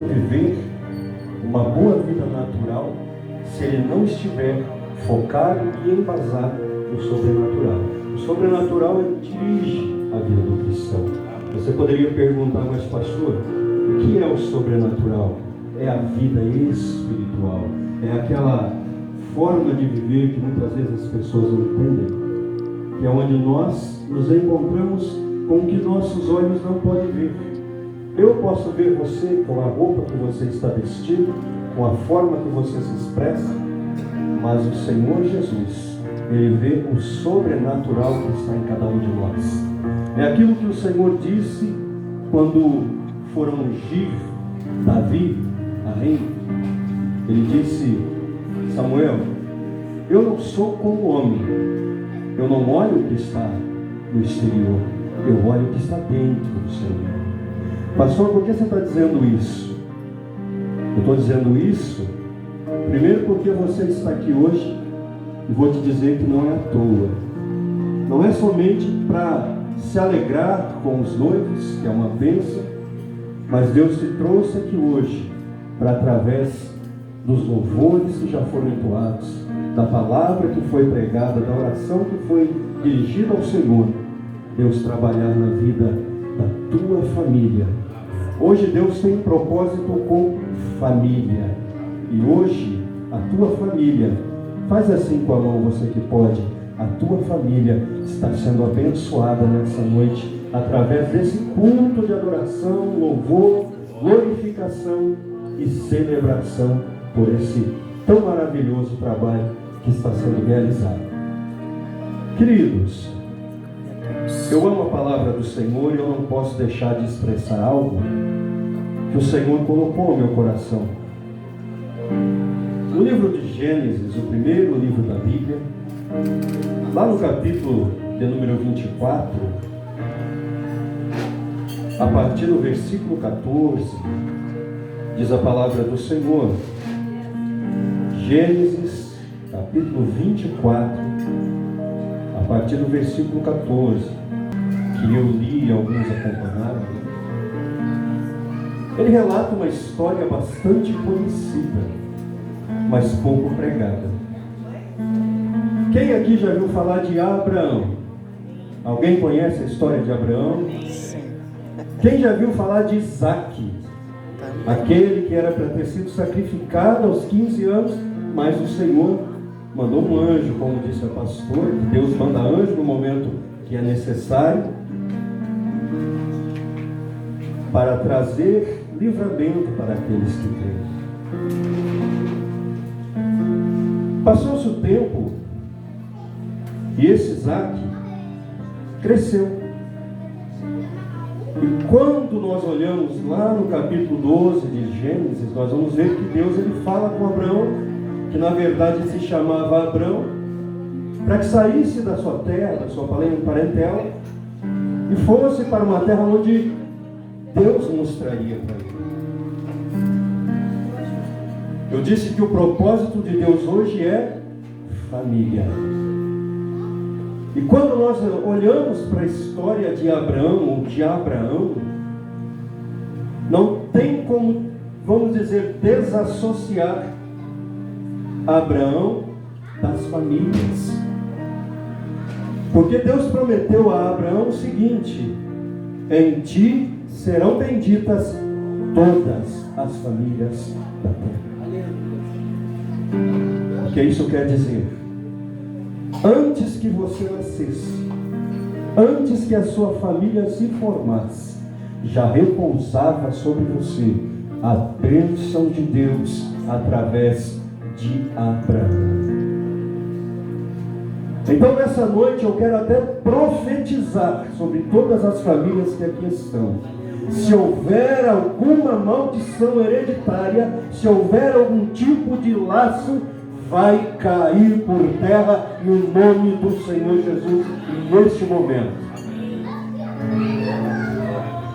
viver uma boa vida natural se ele não estiver focado e embasado no sobrenatural. O sobrenatural ele dirige a vida do cristão. Você poderia perguntar, mas pastor, o que é o sobrenatural? É a vida espiritual, é aquela forma de viver que muitas vezes as pessoas não entendem, que é onde nós nos encontramos com o que nossos olhos não podem ver. Eu posso ver você com a roupa que você está vestido, com a forma que você se expressa, mas o Senhor Jesus, Ele vê o sobrenatural que está em cada um de nós. É aquilo que o Senhor disse quando foram ungir Davi, a rei. Ele disse: Samuel, eu não sou como homem, eu não olho o que está no exterior, eu olho o que está dentro do Senhor. Pastor, por que você está dizendo isso? Eu estou dizendo isso, primeiro porque você está aqui hoje, e vou te dizer que não é à toa. Não é somente para se alegrar com os noivos, que é uma bênção, mas Deus te trouxe aqui hoje, para através dos louvores que já foram entoados, da palavra que foi pregada, da oração que foi dirigida ao Senhor, Deus trabalhar na vida da tua família. Hoje Deus tem um propósito com família. E hoje a tua família, faz assim com a mão, você que pode, a tua família está sendo abençoada nessa noite, através desse culto de adoração, louvor, glorificação e celebração por esse tão maravilhoso trabalho que está sendo realizado. Queridos, eu amo a palavra do Senhor e eu não posso deixar de expressar algo que o Senhor colocou no meu coração. No livro de Gênesis, o primeiro livro da Bíblia, lá no capítulo de número 24, a partir do versículo 14, diz a palavra do Senhor. Gênesis, capítulo 24, a partir do versículo 14, que eu li e alguns acompanharam. Ele relata uma história bastante conhecida, mas pouco pregada. Quem aqui já viu falar de Abraão? Alguém conhece a história de Abraão? Quem já viu falar de Isaque? Aquele que era para ter sido sacrificado aos 15 anos, mas o Senhor mandou um anjo, como disse a pastora, que Deus manda anjo no momento que é necessário, para trazer livramento para aqueles que creem. Passou-se o tempo e esse Isaque cresceu. E quando nós olhamos lá no capítulo 12 de Gênesis, nós vamos ver que Deus ele fala com Abraão, que na verdade se chamava Abrão, para que saísse da sua terra, da sua parentela, e fosse para uma terra onde Deus mostraria para ele. Eu disse que o propósito de Deus hoje é família. E quando nós olhamos para a história de Abraão, ou de Abraão, não tem como, vamos dizer, desassociar Abraão das famílias. Porque Deus prometeu a Abraão o seguinte: em ti serão benditas todas as famílias da terra. O que isso quer dizer? Antes que você nascesse, antes que a sua família se formasse, já repousava sobre você a bênção de Deus através de Abraão. Então nessa noite eu quero até profetizar sobre todas as famílias que aqui estão. Se houver alguma maldição hereditária, se houver algum tipo de laço, vai cair por terra no nome do Senhor Jesus neste momento.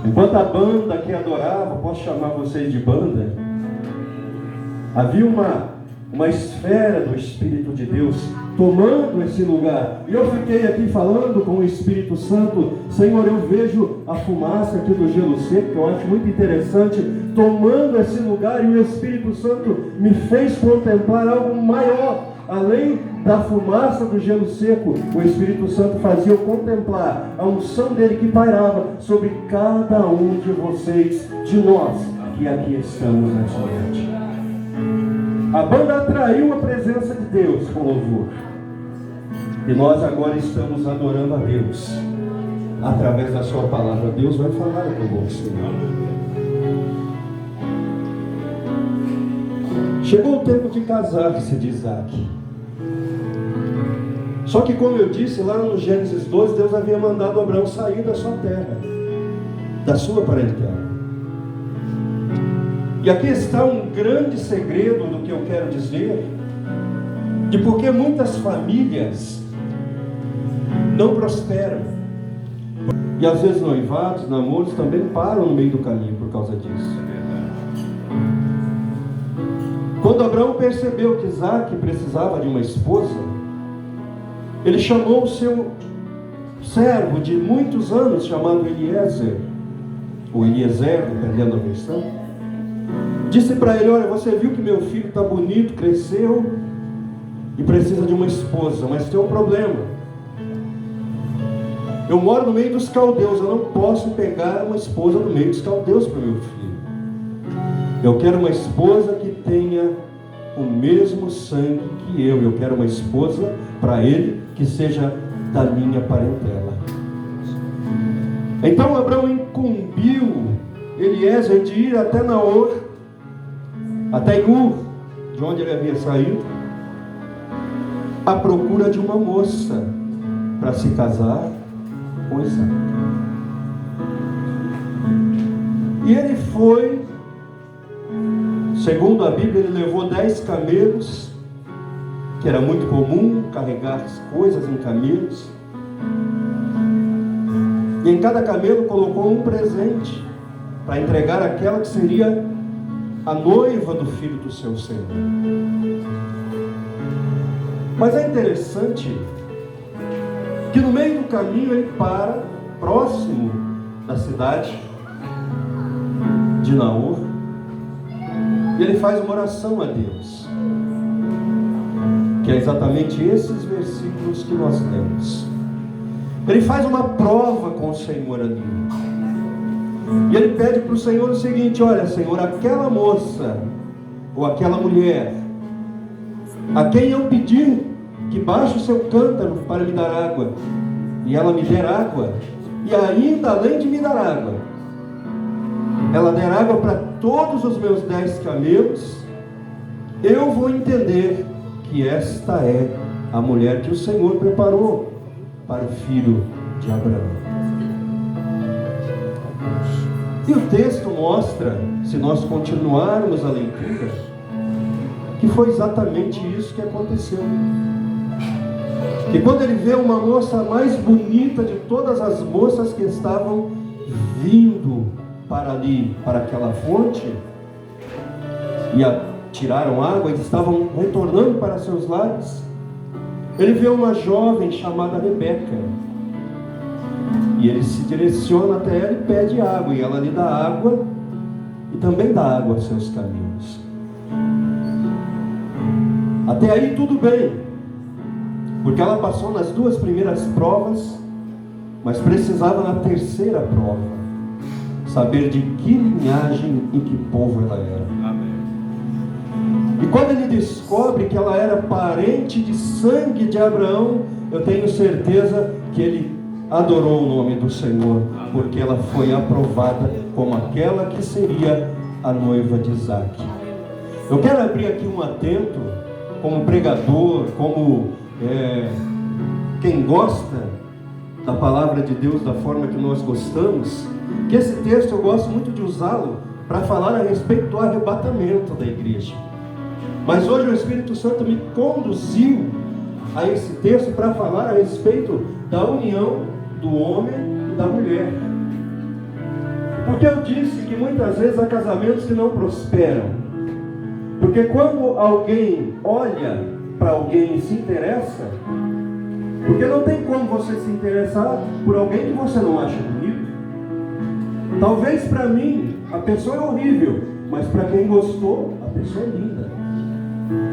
Enquanto a banda que adorava, posso chamar vocês de banda, havia uma esfera do Espírito de Deus tomando esse lugar. E eu fiquei aqui falando com o Espírito Santo: Senhor, eu vejo a fumaça aqui do gelo seco, que eu acho muito interessante, tomando esse lugar, e o Espírito Santo me fez contemplar algo maior. Além da fumaça do gelo seco, o Espírito Santo fazia eu contemplar a unção dele que pairava sobre cada um de vocês, de nós que aqui estamos nessa noite. A banda atraiu a presença de Deus com louvor. E nós agora estamos adorando a Deus através da sua palavra. Deus vai falar conosco. Chegou o tempo de casar-se de Isaac. Só que, como eu disse lá no Gênesis 2, Deus havia mandado Abraão sair da sua terra, da sua parentela. E aqui está um grande segredo do que eu quero dizer, de porque muitas famílias não prosperam. E às vezes noivados, namoros também param no meio do caminho por causa disso. Quando Abraão percebeu que Isaac precisava de uma esposa, ele chamou o seu servo de muitos anos, chamado Eliezer, ou Eliezer, dependendo da versão. Disse para ele: olha, você viu que meu filho está bonito, cresceu e precisa de uma esposa, mas tem um problema. Eu moro no meio dos caldeus, eu não posso pegar uma esposa no meio dos caldeus para o meu filho. Eu quero uma esposa que tenha o mesmo sangue que eu quero uma esposa para ele que seja da minha parentela. Então Abraão incumbiu Eliezer de ir até Naor, até Ur, de onde ele havia saído, à procura de uma moça para se casar com Isaac. E ele foi, segundo a Bíblia, ele levou 10 camelos, que era muito comum carregar as coisas em camelos, e em cada camelo colocou um presente para entregar àquela que seria a noiva do filho do seu Senhor. Mas é interessante que no meio do caminho ele para, próximo da cidade de Naor, e ele faz uma oração a Deus, que é exatamente esses versículos que nós lemos. Ele faz uma prova com o Senhor ali. E ele pede para o Senhor o seguinte: olha, Senhor, aquela moça ou aquela mulher a quem eu pedir que baixe o seu cântaro para me dar água, e ela me der água, e ainda além de me dar água, ela der água para todos os meus 10 camelos, eu vou entender que esta é a mulher que o Senhor preparou para o filho de Abraão. E o texto mostra, se nós continuarmos a leitura, que foi exatamente isso que aconteceu. Que quando ele vê uma moça mais bonita de todas as moças que estavam vindo para ali, para aquela fonte, e tiraram água, eles estavam retornando para seus lares, ele vê uma jovem chamada Rebeca, e ele se direciona até ela e pede água, e ela lhe dá água, e também dá água aos seus caminhos. Até aí tudo bem, porque ela passou nas 2 primeiras provas, mas precisava na terceira prova saber de que linhagem e que povo ela era. Amém. E quando ele descobre que ela era parente de sangue de Abraão, eu tenho certeza que ele adorou o nome do Senhor, porque ela foi aprovada como aquela que seria a noiva de Isaac. Eu quero abrir aqui um atento, como pregador, como quem gosta da palavra de Deus da forma que nós gostamos, que esse texto eu gosto muito de usá-lo para falar a respeito do arrebatamento da igreja. Mas hoje o Espírito Santo me conduziu a esse texto para falar a respeito da união do homem e da mulher. Porque eu disse que muitas vezes há casamentos que não prosperam. Porque quando alguém olha para alguém se interessa, porque não tem como você se interessar por alguém que você não acha bonito. Talvez para mim a pessoa é horrível, mas para quem gostou, a pessoa é linda.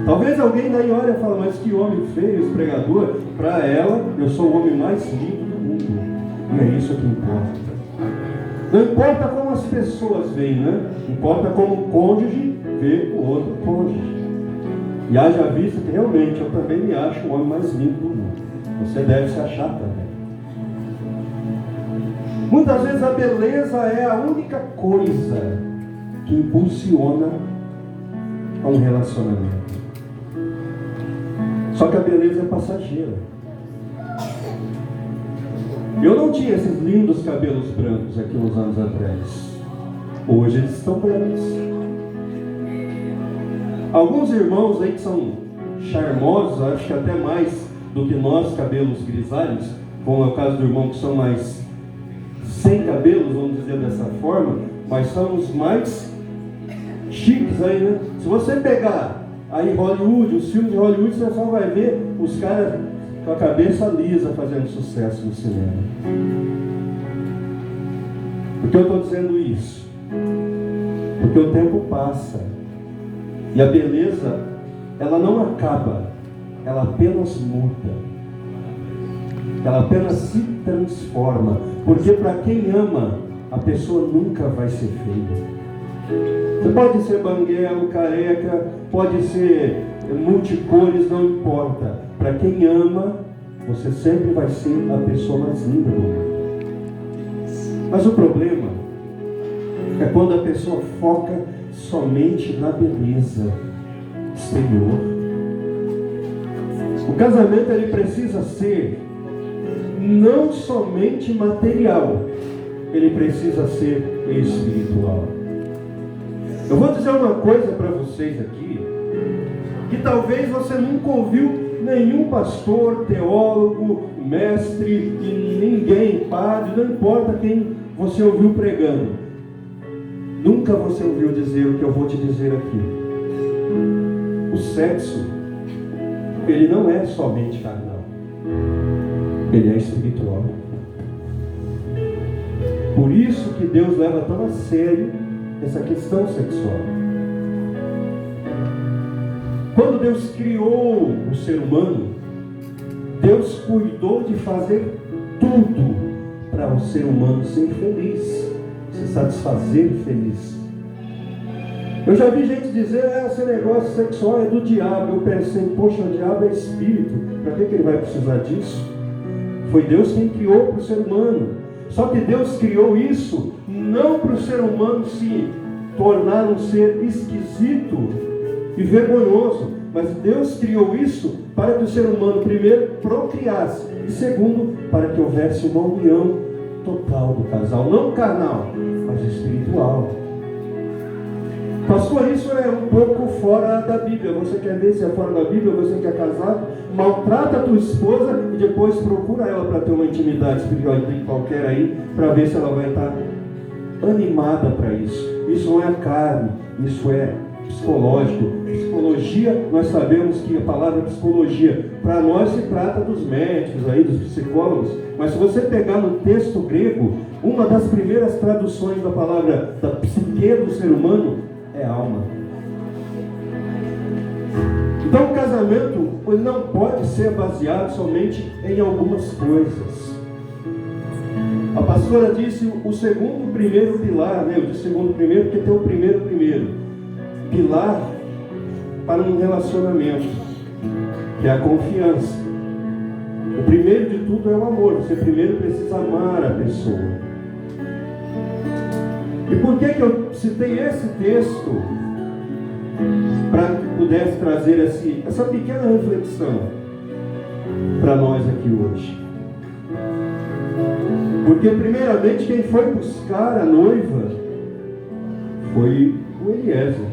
Talvez alguém daí olha e fala, mas que homem feio, esfregador. Para ela, eu sou o homem mais lindo do mundo. E é isso que importa. Não importa como as pessoas veem, né? Importa como o cônjuge vê o outro cônjuge. E haja vista que realmente eu também me acho o homem mais lindo do mundo. Você deve se achar também. Muitas vezes a beleza é a única coisa que impulsiona a um relacionamento. Só que a beleza é passageira. Eu não tinha esses lindos cabelos brancos aqui uns anos atrás. Hoje eles estão brancos. Alguns irmãos aí que são charmosos, acho que até mais do que nós, cabelos grisalhos, como é o caso do irmão que são mais sem cabelos, vamos dizer dessa forma, mas são os mais chiques aí, né? Se você pegar aí Hollywood, os filmes de Hollywood, você só vai ver os caras com a cabeça lisa fazendo sucesso no cinema. Por que eu estou dizendo isso? Porque o tempo passa e a beleza, ela não acaba, ela apenas muda, ela apenas se transforma, porque para quem ama, a pessoa nunca vai ser feia. Você pode ser banguelo, careca, pode ser multicores, não importa. Para quem ama, você sempre vai ser a pessoa mais linda do mundo. Mas o problema é quando a pessoa foca somente na beleza exterior. O casamento ele precisa ser não somente material, ele precisa ser espiritual. Eu vou dizer uma coisa para vocês aqui, que talvez você nunca ouviu nenhum pastor, teólogo, mestre, ninguém, padre, não importa quem você ouviu pregando. Nunca você ouviu dizer o que eu vou te dizer aqui. O sexo, ele não é somente carnal, ele é espiritual. Por isso que Deus leva tão a sério essa questão sexual. Quando Deus criou o ser humano, Deus cuidou de fazer tudo para o ser humano ser feliz, se satisfazer feliz. Eu já vi gente dizer, esse negócio sexual é do diabo. Eu pensei, poxa, o diabo é espírito, para que ele vai precisar disso? Foi Deus quem criou para o ser humano. Só que Deus criou isso não para o ser humano se tornar um ser esquisito e vergonhoso, mas Deus criou isso para que o ser humano, primeiro, procriasse, e segundo, para que houvesse uma união total do casal, não carnal, mas espiritual. Pastor, isso é um pouco fora da Bíblia. Você quer ver se é fora da Bíblia? Você quer casar? Maltrata a tua esposa e depois procura ela para ter uma intimidade espiritual qualquer aí, para ver se ela vai estar animada para isso. Isso não é carne, isso é psicológico. Psicologia, nós sabemos que a palavra psicologia, para nós se trata dos médicos aí, dos psicólogos, mas se você pegar no texto grego, uma das primeiras traduções da palavra da psique do ser humano é alma. Então o casamento ele não pode ser baseado somente em algumas coisas. A pastora disse o primeiro pilar, né? Eu disse segundo primeiro porque tem o primeiro pilar para um relacionamento, que é a confiança. O primeiro de tudo é o amor. Você primeiro precisa amar a pessoa. E por que eu citei esse texto? Para que pudesse trazer essa pequena reflexão para nós aqui hoje. Porque primeiramente quem foi buscar a noiva foi o Eliezer.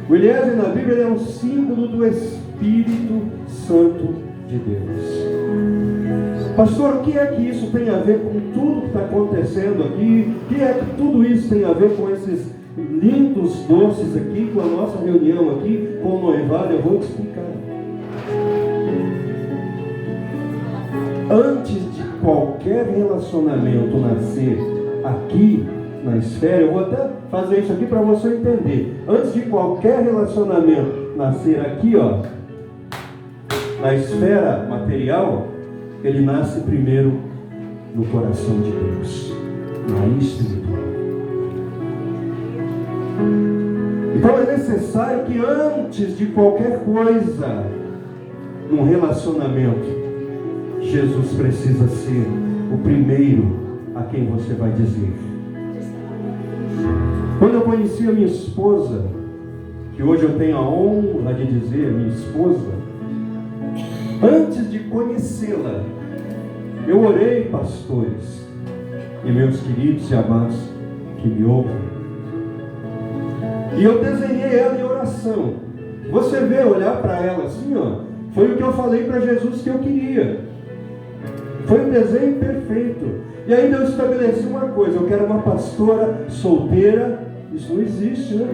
O Eliezer na Bíblia é um símbolo do Espírito Santo de Deus. Pastor, o que é que isso tem a ver com tudo que está acontecendo aqui? O que é que tudo isso tem a ver com esses lindos, doces aqui, com a nossa reunião aqui, com o noivado, eu vou te explicar. Antes de qualquer relacionamento nascer aqui na esfera, eu vou até fazer isso aqui para você entender. Antes de qualquer relacionamento nascer aqui, ó, na esfera material, ele nasce primeiro no coração de Deus, na espiritual. Então é necessário que antes de qualquer coisa, num relacionamento, Jesus precisa ser o primeiro a quem você vai dizer. Quando eu conheci a minha esposa, que hoje eu tenho a honra de dizer minha esposa, antes de conhecê-la, eu orei, pastores e meus queridos e amados que me ouvem, e eu desenhei ela em oração. Você vê, olhar para ela assim, ó, foi o que eu falei para Jesus que eu queria. Foi um desenho perfeito. E ainda eu estabeleci uma coisa: eu quero uma pastora solteira. Isso não existe, né?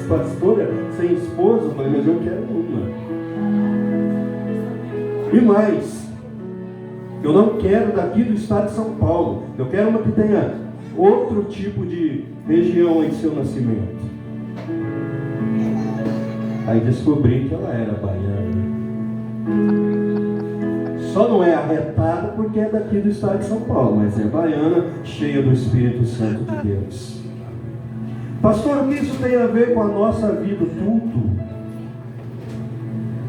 Pastora sem esposa, mas eu quero uma. E mais, eu não quero daqui do estado de São Paulo. Eu quero uma que tenha outro tipo de região em seu nascimento. Aí descobri que ela era baiana. Só não é arretada porque é daqui do estado de São Paulo, mas é baiana, cheia do Espírito Santo de Deus. Pastor, o que isso tem a ver com a nossa vida? Tudo.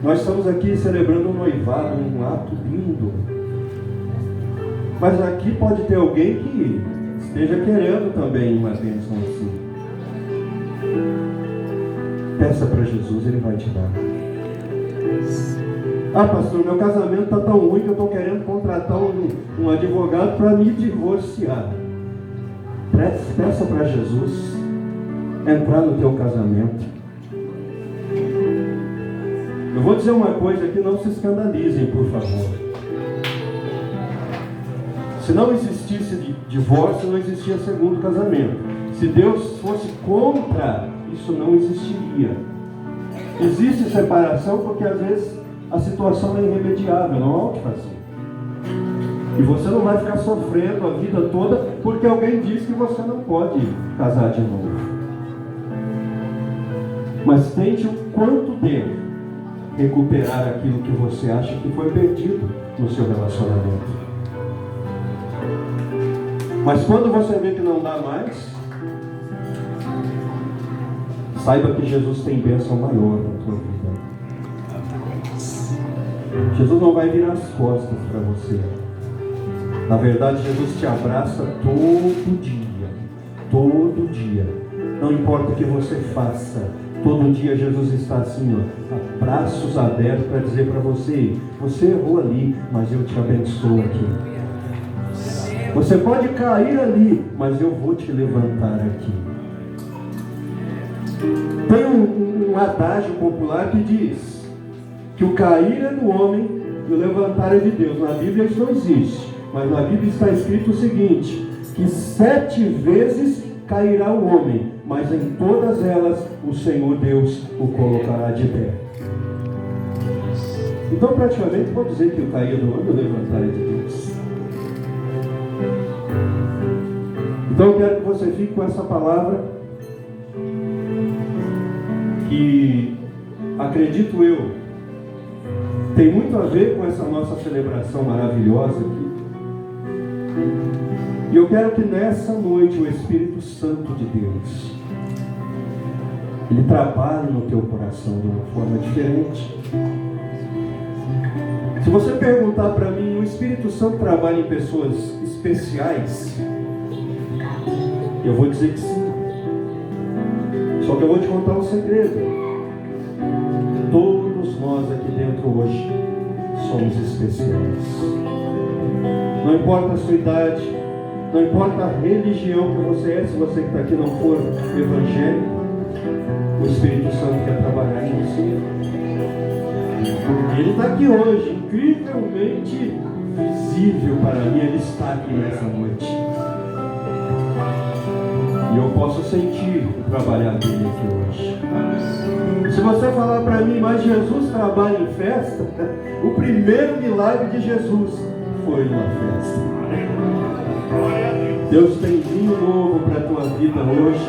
Nós estamos aqui celebrando um noivado, um ato lindo. Mas aqui pode ter alguém que esteja querendo também uma bênção assim. Peça para Jesus, Ele vai te dar. Ah, pastor, meu casamento está tão ruim que eu estou querendo contratar um advogado para me divorciar. Peça para Jesus entrar no teu casamento. Eu vou dizer uma coisa aqui, não se escandalizem, por favor. Se não existisse divórcio, não existia segundo casamento. Se Deus fosse contra, isso não existiria. Existe separação porque às vezes a situação é irremediável, não há o que fazer. E você não vai ficar sofrendo a vida toda porque alguém diz que você não pode casar de novo. Mas tente o quanto der recuperar aquilo que você acha que foi perdido no seu relacionamento. Mas quando você vê que não dá mais, saiba que Jesus tem bênção maior na tua vida. Jesus não vai virar as costas para você. Na verdade, Jesus te abraça todo dia. Todo dia. Não importa o que você faça. Todo dia Jesus está assim, ó, braços abertos para dizer para você: você errou ali, mas eu te abençoo aqui. Você pode cair ali, mas eu vou te levantar aqui. Tem um adágio popular que diz que o cair é do homem e o levantar é de Deus. Na Bíblia isso não existe, mas na Bíblia está escrito o seguinte: que 7 vezes cairá o homem, mas em todas elas o Senhor Deus o colocará de pé. Então praticamente pode dizer que o cair é do homem e o levantar é de Deus. Então eu quero que você fique com essa palavra, que, acredito eu, tem muito a ver com essa nossa celebração maravilhosa aqui. E eu quero que nessa noite o Espírito Santo de Deus, Ele trabalhe no teu coração de uma forma diferente. Se você perguntar para mim, o Espírito Santo trabalha em pessoas especiais? Eu vou dizer que sim. Só que eu vou te contar um segredo. Todos nós aqui dentro hoje somos especiais. Não importa a sua idade, não importa a religião que você é, se você que está aqui não for evangélico, o Espírito Santo quer trabalhar em você. Ele está aqui hoje, incrivelmente visível para mim, Ele está aqui nessa noite. E eu posso sentir o trabalhar dele aqui hoje. Se você falar para mim, mas Jesus trabalha em festa, o primeiro milagre de Jesus foi numa festa. Deus tem vinho novo para a tua vida hoje.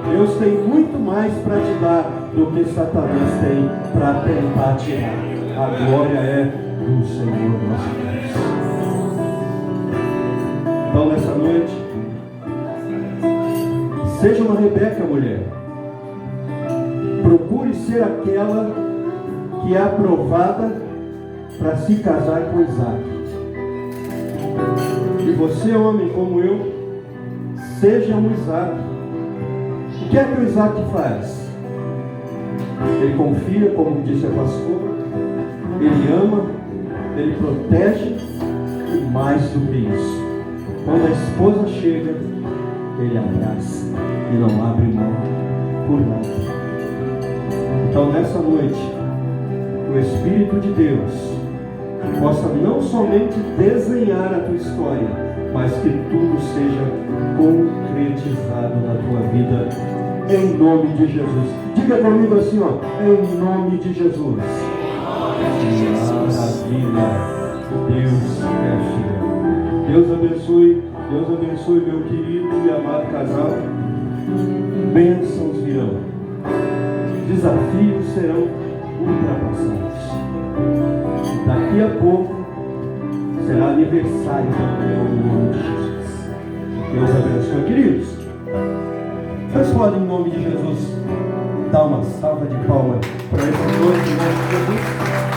Deus tem muito mais para te dar do que Satanás tem para tentar tirar. A glória é do Senhor nosso Deus. Então nessa noite, seja uma Rebeca, mulher. Procure ser aquela que é aprovada para se casar com Isaac. E você, homem como eu, seja um Isaac. O que é que o Isaac faz? Ele confia, como disse a pastora, ele ama, ele protege e mais do que isso. Quando a esposa chega, ele abraça e não abre mão por nada. Então nessa noite, o Espírito de Deus possa não somente desenhar a tua história, mas que tudo seja concretizado na tua vida, em nome de Jesus. Diga comigo assim, ó, em nome de Jesus. Maravilha. Deus é fiel. Deus abençoe meu querido e amado casal. Bênçãos virão. Desafios serão ultrapassados. Daqui a pouco será aniversário da união no nome de Jesus. Deus abençoe, queridos. Vocês podem, em nome de Jesus, dar uma salva de palmas para esse dois de Jesus.